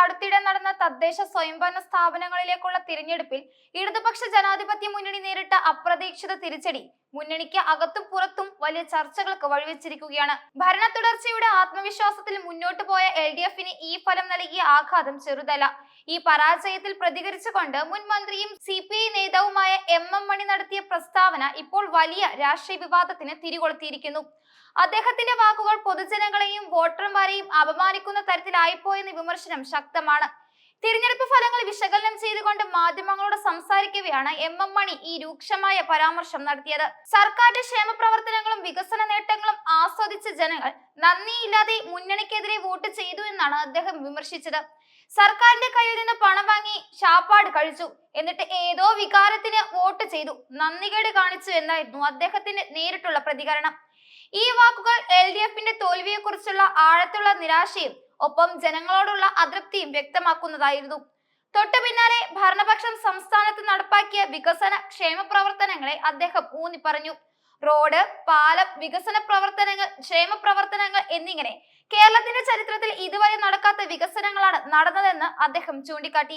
അടുത്തിടെ നടന്ന തദ്ദേശ സ്വയംഭരണ സ്ഥാപനങ്ങളിലേക്കുള്ള തിരഞ്ഞെടുപ്പിൽ ഇടതുപക്ഷ ജനാധിപത്യ മുന്നണി നേരിട്ട അപ്രതീക്ഷിത തിരിച്ചടി മുന്നണിക്ക് അകത്തും പുറത്തും വലിയ ചർച്ചകൾക്ക് വഴിവെച്ചിരിക്കുകയാണ്. ഭരണ തുടർച്ചയുടെ ആത്മവിശ്വാസത്തിൽ മുന്നോട്ടു പോയ LDFന് ഈ ഫലം നൽകിയ ആഘാതം ചെറുതല്ല. ഈ പരാജയത്തിൽ പ്രതികരിച്ചുകൊണ്ട് മുൻ മന്ത്രിയും CPI നേതാവുമായ MM മണി നടത്തിയ പ്രസ്താവന ഇപ്പോൾ വലിയ രാഷ്ട്രീയ വിവാദത്തിന് തിരികൊളുത്തിയിരിക്കുന്നു. അദ്ദേഹത്തിന്റെ വാക്കുകൾ പൊതുജനങ്ങളെയും വോട്ടർമാരെയും അപമാനിക്കുന്ന തരത്തിലായിപ്പോയെന്ന വിമർശനം ശക്തമാണ്. തിരഞ്ഞെടുപ്പ് ഫലങ്ങൾ വിശകലനം ചെയ്തുകൊണ്ട് മാധ്യമങ്ങളോട് സംസാരിക്കവെയാണ് MM മണി ഈ രൂക്ഷമായ പരാമർശം നടത്തിയത്. സർക്കാരിന്റെ ക്ഷേമ പ്രവർത്തനങ്ങളും വികസന നേട്ടങ്ങളും ആസ്വദിച്ച ജനങ്ങൾ നന്ദിയില്ലാതെ മുന്നണിക്കെതിരെ വോട്ട് ചെയ്തു എന്നാണ് അദ്ദേഹം വിമർശിച്ചത്. സർക്കാരിന്റെ കയ്യിൽ നിന്ന് പണം വാങ്ങി ശാപ്പാട് കഴിച്ചു, എന്നിട്ട് ഏതോ വികാരത്തിന് വോട്ട് ചെയ്തു, നന്ദികേട് കാണിച്ചു എന്നായിരുന്നു അദ്ദേഹത്തിന്റെ നേരിട്ടുള്ള പ്രതികരണം. ഈ വാക്കുകൾ LDFന്റെ തോൽവിയെക്കുറിച്ചുള്ള ആഴത്തുള്ള നിരാശയും ഒപ്പം ജനങ്ങളോടുള്ള അതൃപ്തിയും വ്യക്തമാക്കുന്നതായിരുന്നു. തൊട്ടു പിന്നാലെ ഭരണപക്ഷം സംസ്ഥാനത്ത് നടപ്പാക്കിയ വികസന ക്ഷേമ പ്രവർത്തനങ്ങളെ അദ്ദേഹം ഊന്നിപ്പറഞ്ഞു. റോഡ്, പാലം, വികസന പ്രവർത്തനങ്ങൾ, ക്ഷേമ പ്രവർത്തനങ്ങൾ എന്നിങ്ങനെ കേരളത്തിന്റെ ചരിത്രത്തിൽ ഇതുവരെ നടക്കാത്ത വികസനങ്ങളാണ് നടന്നതെന്ന് അദ്ദേഹം ചൂണ്ടിക്കാട്ടി.